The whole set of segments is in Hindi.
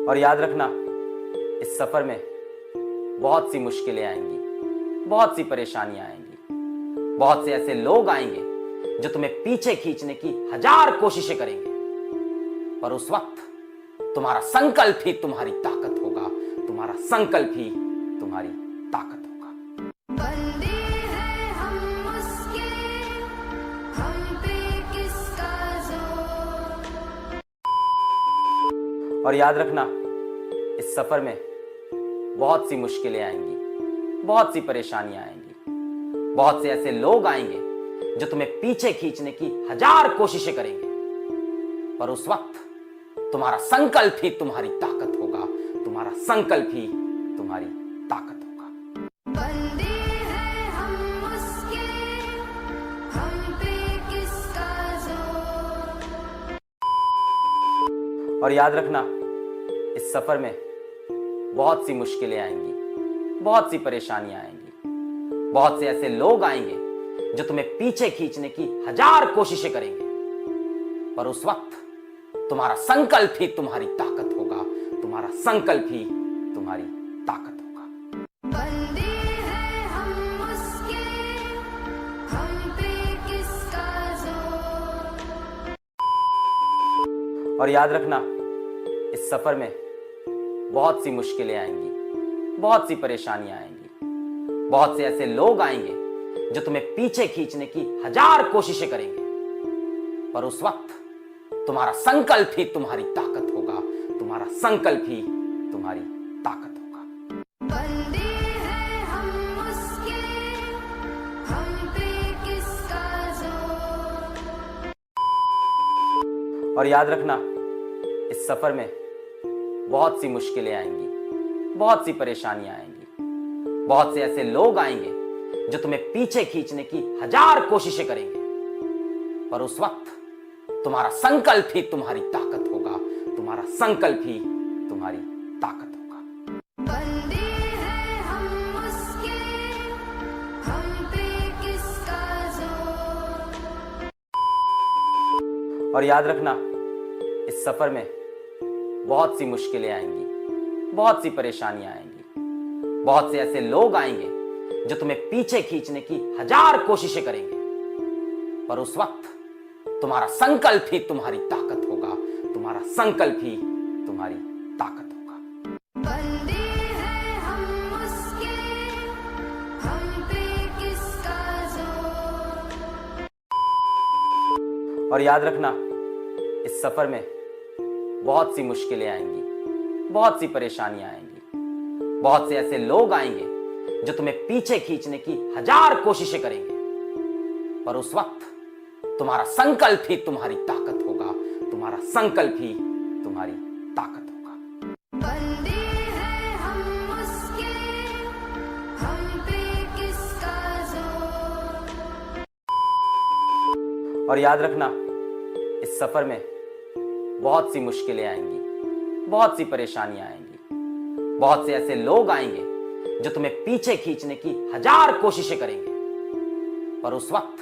और याद रखना, इस सफर में बहुत सी मुश्किलें आएंगी, बहुत सी परेशानियां आएंगी, बहुत से ऐसे लोग आएंगे जो तुम्हें पीछे खींचने की हजार कोशिशें करेंगे, पर उस वक्त तुम्हारा संकल्प ही तुम्हारी ताकत होगा, तुम्हारा संकल्प ही तुम्हारी ताकत होगा। बंदे हैं हम उसके, हम पे किसका जोर। और याद रखना, इस सफर में बहुत सी मुश्किलें आएंगी, बहुत सी परेशानियां आएंगी, बहुत से ऐसे लोग आएंगे जो तुम्हें पीछे खींचने की हजार कोशिशें करेंगे, पर उस वक्त तुम्हारा संकल्प ही तुम्हारी ताकत होगा, तुम्हारा संकल्प ही तुम्हारी ताकत होगा। बंदे हैं हम उसके, हम पे किसका जोर। और याद रखना, इस सफर में बहुत सी मुश्किलें आएंगी, बहुत सी परेशानियां आएंगी, बहुत से ऐसे लोग आएंगे जो तुम्हें पीछे खींचने की हजार कोशिशें करेंगे, पर उस वक्त तुम्हारा संकल्प ही तुम्हारी ताकत होगा, तुम्हारा संकल्प ही तुम्हारी ताकत होगा। बंदे हैं हम उसके, हम पे किसका जोर। और याद रखना, इस सफर में बहुत सी मुश्किलें आएंगी, बहुत सी परेशानियां आएंगी, बहुत से ऐसे लोग आएंगे जो तुम्हें पीछे खींचने की हजार कोशिशें करेंगे, पर उस वक्त तुम्हारा संकल्प ही तुम्हारी ताकत होगा, तुम्हारा संकल्प ही तुम्हारी ताकत होगा। बंदे हैं हम उसके, हम पे किसका जोर। और याद रखना, इस सफर में बहुत सी मुश्किलें आएंगी, बहुत सी परेशानियां आएंगी, बहुत से ऐसे लोग आएंगे जो तुम्हें पीछे खींचने की हजार कोशिशें करेंगे, पर उस वक्त तुम्हारा संकल्प ही तुम्हारी ताकत होगा, तुम्हारा संकल्प ही तुम्हारी ताकत होगा। बंदे हैं हम उसके, हम पे किसका जोर। और याद रखना, इस सफर में बहुत सी मुश्किलें आएंगी, बहुत सी परेशानियां आएंगी, बहुत से ऐसे लोग आएंगे जो तुम्हें पीछे खींचने की हजार कोशिशें करेंगे, पर उस वक्त तुम्हारा संकल्प ही तुम्हारी ताकत होगा, तुम्हारा संकल्प ही तुम्हारी ताकत होगा। बंदे हैं हम उसके, हम पे किसका जोर। और याद रखना, इस सफर में बहुत सी मुश्किलें आएंगी, बहुत सी परेशानियां आएंगी, बहुत से ऐसे लोग आएंगे जो तुम्हें पीछे खींचने की हजार कोशिशें करेंगे, पर उस वक्त तुम्हारा संकल्प ही तुम्हारी ताकत होगा, तुम्हारा संकल्प ही तुम्हारी ताकत होगा। बंदे हैं हम उसके, हम पे किसका जोर। और याद रखना, इस सफर में बहुत सी मुश्किलें आएंगी, बहुत सी परेशानियां आएंगी, बहुत से ऐसे लोग आएंगे जो तुम्हें पीछे खींचने की हजार कोशिशें करेंगे, पर उस वक्त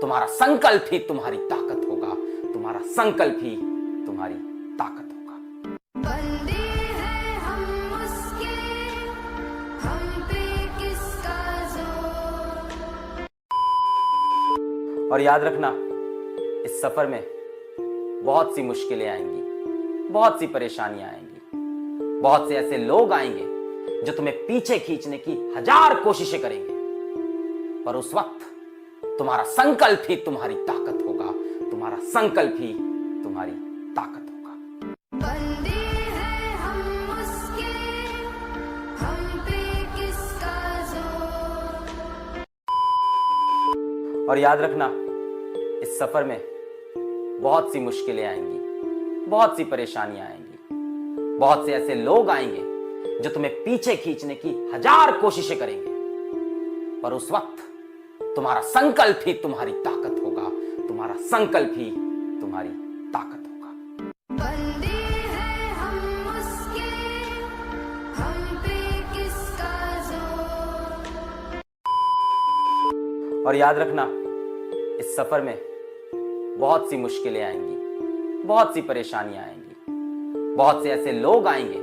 तुम्हारा संकल्प ही तुम्हारी ताकत होगा, तुम्हारा संकल्प ही तुम्हारी ताकत होगा। बंदे हैं हम उसके, हम पे किसका जोर। और याद रखना, इस सफर में बहुत सी मुश्किलें आएंगी, बहुत सी परेशानियां आएंगी, बहुत से ऐसे लोग आएंगे जो तुम्हें पीछे खींचने की हजार कोशिशें करेंगे, पर उस वक्त तुम्हारा संकल्प ही तुम्हारी ताकत होगा, तुम्हारा संकल्प ही तुम्हारी ताकत होगा। बंदे हैं हम उसके, हम पे किसका जोर। और याद रखना, इस सफर में बहुत सी मुश्किलें आएंगी, बहुत सी परेशानियां आएंगी, बहुत से ऐसे लोग आएंगे जो तुम्हें पीछे खींचने की हजार कोशिशें करेंगे, पर उस वक्त तुम्हारा संकल्प ही तुम्हारी ताकत होगा, तुम्हारा संकल्प ही तुम्हारी ताकत होगा। बंदे हैं हम उसके, हम पे किसका जोर। और याद रखना, इस सफर में बहुत सी मुश्किलें आएंगी, बहुत सी परेशानियां आएंगी, बहुत से ऐसे लोग आएंगे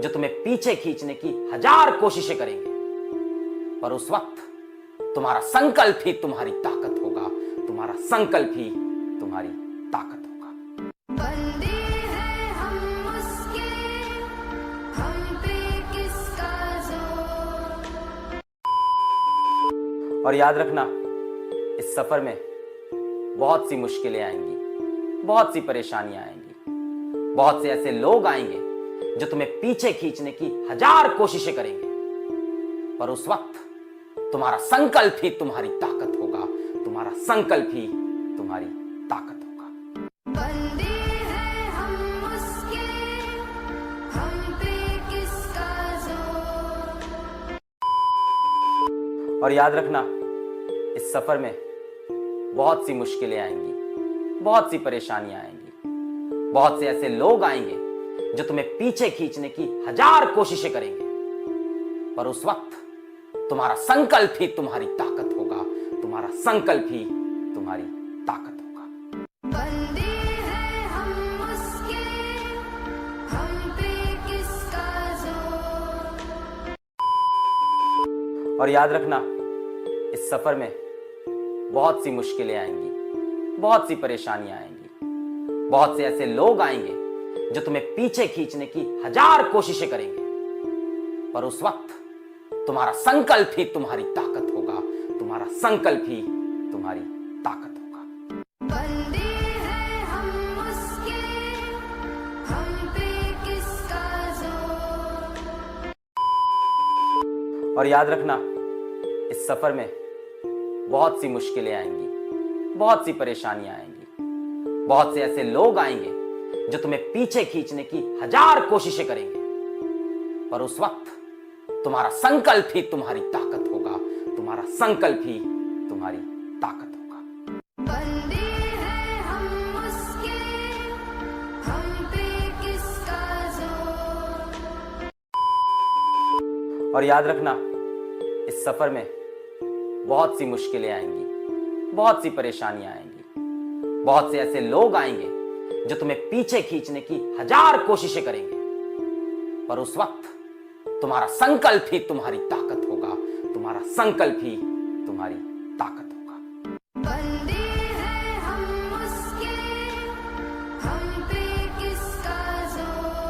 जो तुम्हें पीछे खींचने की हजार कोशिशें करेंगे, पर उस वक्त तुम्हारा संकल्प ही तुम्हारी ताकत होगा, तुम्हारा संकल्प ही तुम्हारी ताकत होगा। बंदे हैं हम उसके, हम पे किसका जोर। और याद रखना, इस सफर में बहुत सी मुश्किलें आएंगी, बहुत सी परेशानियां आएंगी, बहुत से ऐसे लोग आएंगे जो तुम्हें पीछे खींचने की हजार कोशिशें करेंगे, पर उस वक्त तुम्हारा संकल्प ही तुम्हारी ताकत होगा, तुम्हारा संकल्प ही तुम्हारी ताकत होगा। बंदे हैं हम उसके, हम पे किसका जोर। और याद रखना, इस सफर में बहुत सी मुश्किलें आएंगी, बहुत सी परेशानियां आएंगी, बहुत से ऐसे लोग आएंगे जो तुम्हें पीछे खींचने की हजार कोशिशें करेंगे, पर उस वक्त तुम्हारा संकल्प ही तुम्हारी ताकत होगा, तुम्हारा संकल्प ही तुम्हारी ताकत होगा। बंदे हैं हम उसके, हम पे किसका जोर। और याद रखना, इस सफर में बहुत सी मुश्किलें आएंगी, बहुत सी परेशानियां आएंगी, बहुत से ऐसे लोग आएंगे जो तुम्हें पीछे खींचने की हजार कोशिशें करेंगे, पर उस वक्त तुम्हारा संकल्प ही तुम्हारी ताकत होगा, तुम्हारा संकल्प ही तुम्हारी ताकत होगा। बंदे हैं हम उसके, हम पे किसका जोर। और याद रखना, इस सफर में बहुत सी मुश्किलें आएंगी, बहुत सी परेशानियां आएंगी, बहुत से ऐसे लोग आएंगे जो तुम्हें पीछे खींचने की हजार कोशिशें करेंगे, पर उस वक्त तुम्हारा संकल्प ही तुम्हारी ताकत होगा, तुम्हारा संकल्प ही तुम्हारी ताकत होगा। बंदे हैं हम उसके, हम पे किसका जोर। और याद रखना, इस सफर में बहुत सी मुश्किलें आएंगी, बहुत सी परेशानियां आएंगी, बहुत से ऐसे लोग आएंगे जो तुम्हें पीछे खींचने की हजार कोशिशें करेंगे, पर उस वक्त तुम्हारा संकल्प ही तुम्हारी ताकत होगा, तुम्हारा संकल्प ही तुम्हारी ताकत होगा। बंदे हैं हम उसके, हम पे किसका जोर।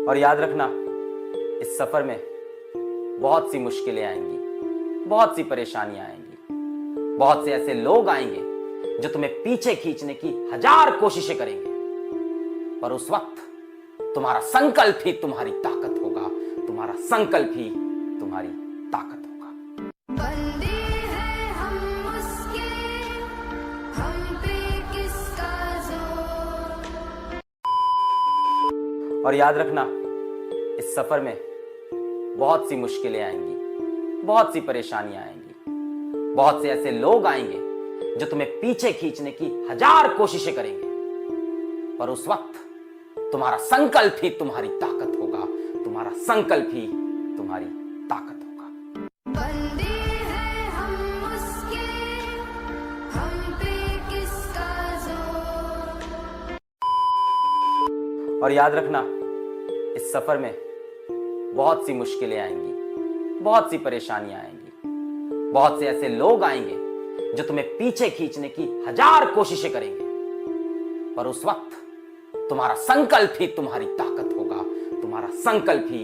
और याद रखना, इस सफर में बहुत सी मुश्किलें आएंगी, बहुत सी परेशानियां आएंगी, बहुत से ऐसे लोग आएंगे जो तुम्हें पीछे खींचने की हजार कोशिशें करेंगे, पर उस वक्त तुम्हारा संकल्प ही तुम्हारी ताकत होगा, तुम्हारा संकल्प ही तुम्हारी ताकत होगा। बंदे हैं हम उसके, हम पे किसका जोर। और याद रखना, इस सफर में बहुत सी मुश्किलें आएंगी, बहुत सी परेशानियां आएंगी, बहुत से ऐसे लोग आएंगे जो तुम्हें पीछे खींचने की हजार कोशिशें करेंगे, पर उस वक्त तुम्हारा संकल्प ही तुम्हारी ताकत होगा, तुम्हारा संकल्प ही तुम्हारी ताकत होगा। बंदे हैं हम उसके, हम पे किसका जोर। और याद रखना, इस सफर में बहुत सी मुश्किलें आएंगी, बहुत सी परेशानियां आएंगी, बहुत से ऐसे लोग आएंगे जो तुम्हें पीछे खींचने की हजार कोशिशें करेंगे, पर उस वक्त तुम्हारा संकल्प ही तुम्हारी ताकत होगा, तुम्हारा संकल्प ही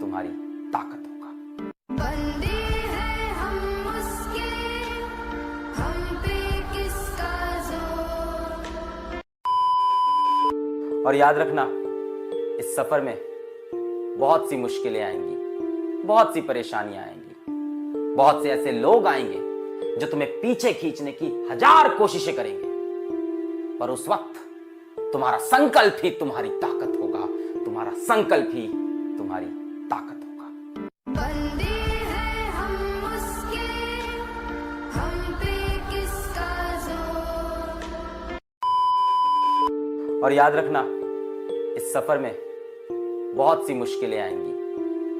तुम्हारी ताकत होगा। बंदे हैं हम उसके, हम पे किसका जोर। और याद रखना, इस सफर में बहुत सी मुश्किलें आएंगी, बहुत सी परेशानियां आएंगी, बहुत से ऐसे लोग आएंगे जो तुम्हें पीछे खींचने की हजार कोशिशें करेंगे, पर उस वक्त तुम्हारा संकल्प ही तुम्हारी ताकत होगा, तुम्हारा संकल्प ही तुम्हारी ताकत होगा। बंदे हैं हम उसके, हम पे किसका जोर। और याद रखना, इस सफर में बहुत सी मुश्किलें आएंगी,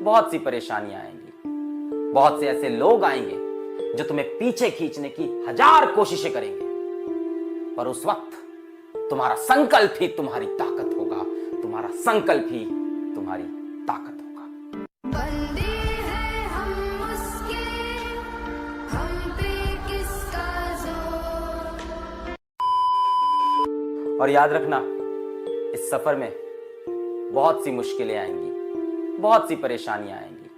बहुत सी परेशानियां आएंगी, बहुत से ऐसे लोग आएंगे जो तुम्हें पीछे खींचने की हजार कोशिशें करेंगे, पर उस वक्त तुम्हारा संकल्प ही तुम्हारी ताकत होगा, तुम्हारा संकल्प ही तुम्हारी ताकत होगा। बंदे हैं हम उसके, हम पे किसका जोर। और याद रखना, इस सफर में बहुत सी मुश्किलें आएंगी, बहुत सी परेशानियां आएंगी,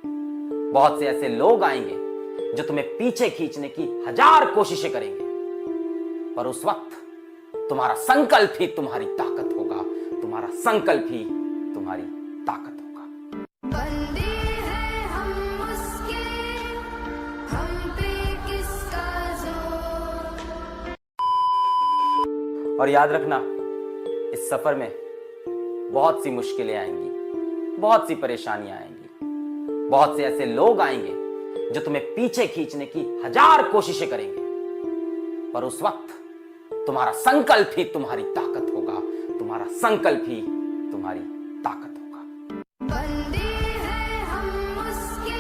बहुत से ऐसे लोग आएंगे जो तुम्हें पीछे खींचने की हजार कोशिशें करेंगे, पर उस वक्त तुम्हारा संकल्प ही तुम्हारी ताकत होगा, तुम्हारा संकल्प ही तुम्हारी ताकत होगा। बंदे हैं हम उसके, हम पे किसका जोर। और याद रखना, इस सफर में बहुत सी मुश्किलें आएंगी, बहुत सी परेशानियां आएंगी, बहुत से ऐसे लोग आएंगे जो तुम्हें पीछे खींचने की हजार कोशिशें करेंगे, पर उस वक्त तुम्हारा संकल्प ही तुम्हारी ताकत होगा, तुम्हारा संकल्प ही तुम्हारी ताकत होगा। बंदे हैं हम उसके,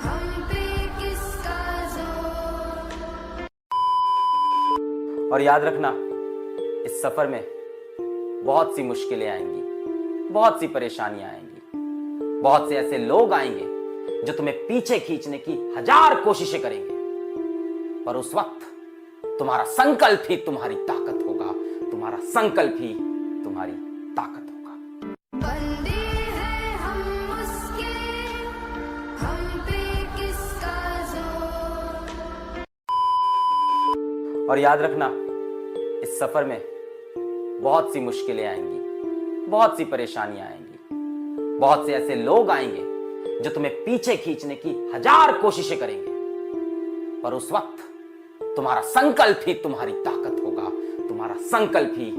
हम पे किसका जोर। और याद रखना, इस सफर में बहुत सी मुश्किलें आएंगी, बहुत सी परेशानियां आएंगी, बहुत से ऐसे लोग आएंगे जो तुम्हें पीछे खींचने की हजार कोशिशें करेंगे, पर उस वक्त तुम्हारा संकल्प ही तुम्हारी ताकत होगा, तुम्हारा संकल्प ही तुम्हारी ताकत होगा। बंदे हैं हम उसके, हम पे किसका जोर। और याद रखना, इस सफर में बहुत सी मुश्किलें आएंगी, बहुत सी परेशानियां आएंगी, बहुत से ऐसे लोग आएंगे जो तुम्हें पीछे खींचने की हजार कोशिशें करेंगे, पर उस वक्त तुम्हारा संकल्प ही तुम्हारी ताकत होगा, तुम्हारा संकल्प ही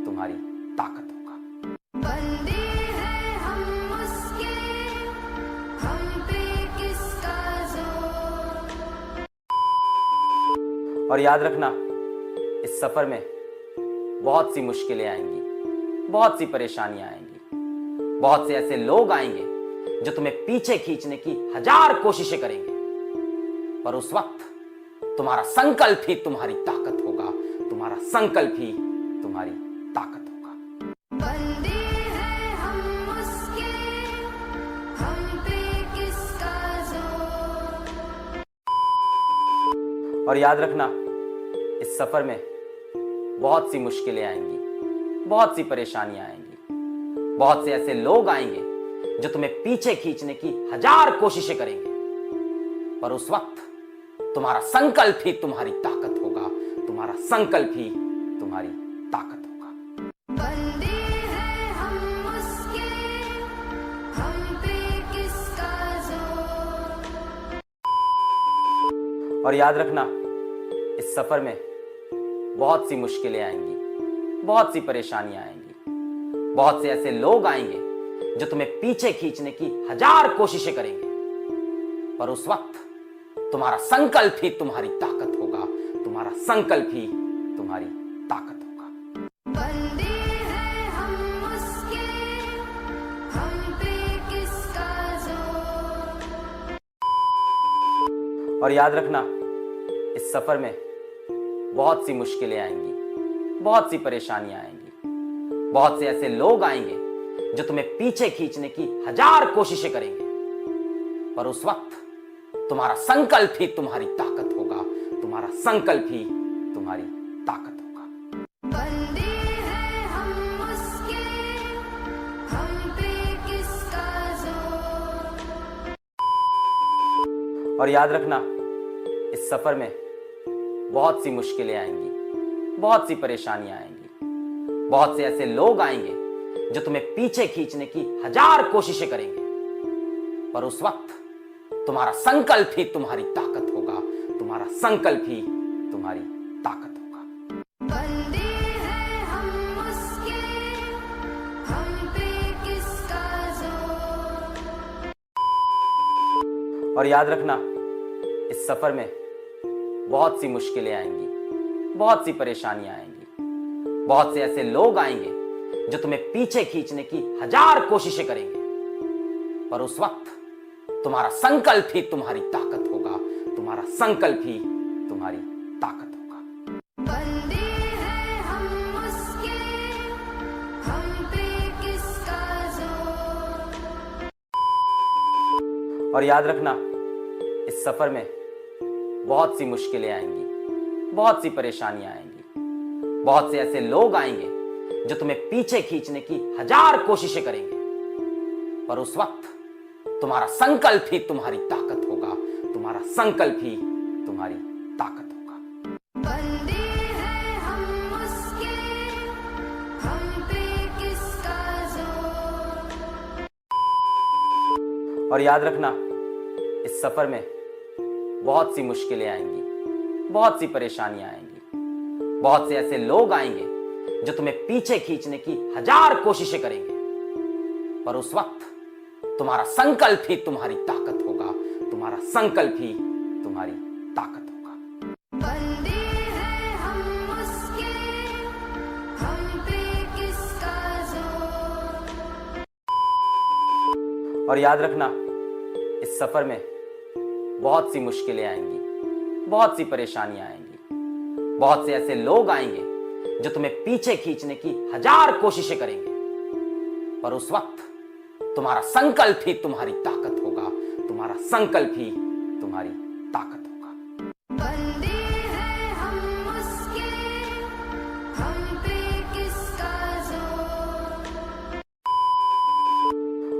तुम्हारी ताकत होगा। बंदे हैं हम उसके, हम पे किसका जोर। और याद रखना, इस सफर में बहुत सी मुश्किलें आएंगी, बहुत सी परेशानियां आएंगी, बहुत से ऐसे लोग आएंगे जो तुम्हें पीछे खींचने की हजार कोशिशें करेंगे, पर उस वक्त तुम्हारा संकल्प ही तुम्हारी ताकत होगा, तुम्हारा संकल्प ही तुम्हारी ताकत होगा। बंदे हैं हम उसके, हम पे किसका जोर। और याद रखना, इस सफर में बहुत सी मुश्किलें आएंगी, बहुत सी परेशानियां आएंगी, बहुत से ऐसे लोग आएंगे जो तुम्हें पीछे खींचने की हजार कोशिशें करेंगे, पर उस वक्त तुम्हारा संकल्प ही तुम्हारी ताकत होगा, तुम्हारा संकल्प ही तुम्हारी ताकत होगा। बंदे हैं हम उसके, हम पे किसका जोर। और याद रखना, इस सफर में बहुत सी मुश्किलें आएंगी, बहुत सी परेशानियां आएंगी, बहुत से ऐसे लोग आएंगे जो तुम्हें पीछे खींचने की हजार कोशिशें करेंगे, पर उस वक्त तुम्हारा संकल्प ही तुम्हारी ताकत होगा, तुम्हारा संकल्प ही तुम्हारी ताकत होगा। बंदे हैं हम उसके, हम पे किसका जोर। और याद रखना, इस सफर में बहुत सी मुश्किलें आएंगी, बहुत सी परेशानियां आएंगी, बहुत से ऐसे लोग आएंगे जो तुम्हें पीछे खींचने की हजार कोशिशें करेंगे, पर उस वक्त तुम्हारा संकल्प ही तुम्हारी ताकत होगा, तुम्हारा संकल्प ही तुम्हारी ताकत होगा। बंदे हैं हम उसके, हम पे किसका जोर। और याद रखना, इस सफर में बहुत सी मुश्किलें आएंगी, बहुत सी परेशानियां आएंगी, बहुत से ऐसे लोग आएंगे जो तुम्हें पीछे खींचने की हजार कोशिशें करेंगे, पर उस वक्त तुम्हारा संकल्प ही तुम्हारी ताकत होगा, तुम्हारा संकल्प ही तुम्हारी ताकत होगा। बंदे हैं हम उसके, हम पे किसका जोर। और याद रखना, इस सफर में बहुत सी मुश्किलें आएंगी, बहुत सी परेशानियां आएंगी, बहुत से ऐसे लोग आएंगे जो तुम्हें पीछे खींचने की हजार कोशिशें करेंगे, पर उस वक्त तुम्हारा संकल्प ही तुम्हारी ताकत होगा, तुम्हारा संकल्प ही तुम्हारी ताकत होगा। बंदे हैं हम और याद रखना, इस सफर में बहुत सी मुश्किलें आएंगी, बहुत सी परेशानियां आएंगी, बहुत से ऐसे लोग आएंगे जो तुम्हें पीछे खींचने की हजार कोशिशें करेंगे, पर उस वक्त तुम्हारा संकल्प ही तुम्हारी ताकत होगा, तुम्हारा संकल्प ही तुम्हारी ताकत होगा। बंदे हैं हम उसके, हम पे किसका जोर। और याद रखना, इस सफर में बहुत सी मुश्किलें आएंगी, बहुत सी परेशानियां आएंगी, बहुत से ऐसे लोग आएंगे जो तुम्हें पीछे खींचने की हजार कोशिशें करेंगे, पर उस वक्त तुम्हारा संकल्प ही तुम्हारी ताकत होगा, तुम्हारा संकल्प ही तुम्हारी ताकत होगा। बंदे हैं हम उसके, हम पे किसका जोर। और याद रखना, इस सफर में बहुत सी मुश्किलें आएंगी, बहुत सी परेशानियां आएंगी, बहुत से ऐसे लोग आएंगे जो तुम्हें पीछे खींचने की हजार कोशिशें करेंगे, पर उस वक्त तुम्हारा संकल्प ही तुम्हारी ताकत होगा, तुम्हारा संकल्प ही तुम्हारी ताकत होगा। बंदे हैं हम उसके, हम पे किसका जोर।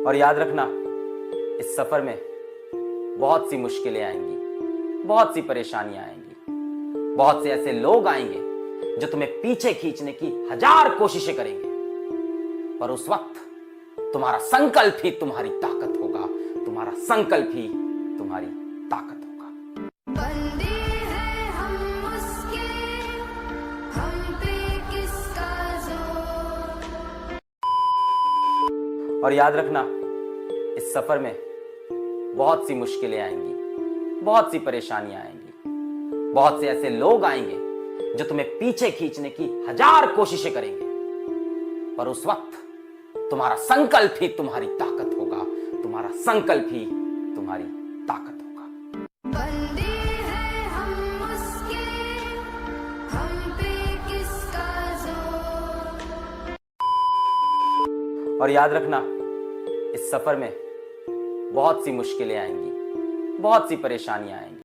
और याद रखना, इस सफर में बहुत सी मुश्किलें आएंगी, बहुत सी परेशानियां आएंगी, बहुत से ऐसे लोग आएंगे जो तुम्हें पीछे खींचने की हजार कोशिशें करेंगे, पर उस वक्त तुम्हारा संकल्प ही तुम्हारी ताकत होगा, तुम्हारा संकल्प ही तुम्हारी ताकत होगा। बंदे हैं हम उसके, हम पे किसका जोर। और याद रखना, इस सफर में बहुत सी मुश्किलें आएंगी, बहुत सी परेशानियां आएंगी, बहुत से ऐसे लोग आएंगे जो तुम्हें पीछे खींचने की हजार कोशिशें करेंगे, पर उस वक्त तुम्हारा संकल्प ही तुम्हारी ताकत होगा, तुम्हारा संकल्प ही तुम्हारी ताकत होगा। बंदे हैं हम उसके, हम पे किसका जोर। और याद रखना, इस सफर में बहुत सी मुश्किलें आएंगी, बहुत सी परेशानियां आएंगी,